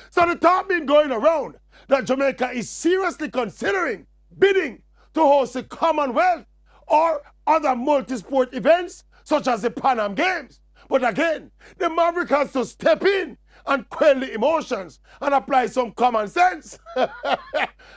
So the talk been going around that Jamaica is seriously considering bidding to host the Commonwealth or other multi-sport events such as the Pan Am Games. But again, the Maverick has to step in and quell the emotions and apply some common sense.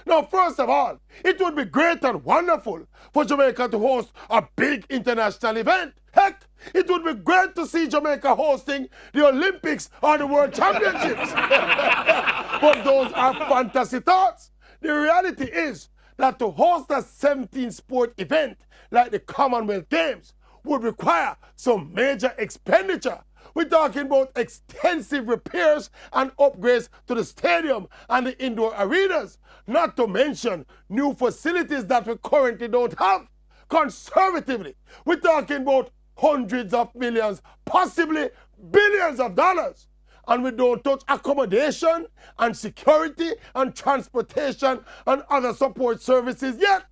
Now, first of all, it would be great and wonderful for Jamaica to host a big international event. Heck, it would be great to see Jamaica hosting the Olympics or the World Championships. But those are fantasy thoughts. The reality is that to host a 17-sport event like the Commonwealth Games would require some major expenditure. We're talking about extensive repairs and upgrades to the stadium and the indoor arenas, not to mention new facilities that we currently don't have. Conservatively, we're talking about hundreds of millions, possibly billions of dollars. And we don't touch accommodation and security and transportation and other support services yet.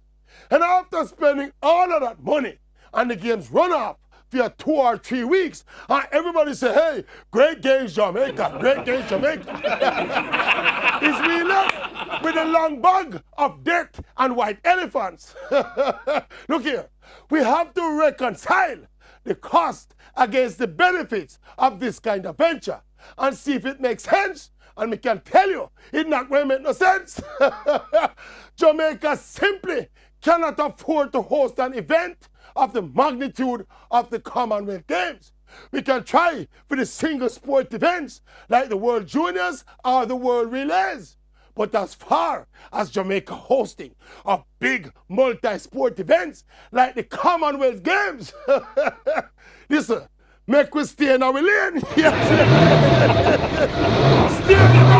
And after spending all of that money and the games run off for 2 or 3 weeks, and everybody say, hey, great games Jamaica, great games Jamaica. Is we left with a long bag of debt and white elephants. Look here, we have to reconcile the cost against the benefits of this kind of venture and see if it makes sense. And we can tell you, it's not going to make no sense. Jamaica simply cannot afford to host an event of the magnitude of the Commonwealth Games. We can try for the single sport events like the World Juniors or the World Relays. But as far as Jamaica hosting of big multi-sport events like the Commonwealth Games, listen, make we stay in our lane. Stay in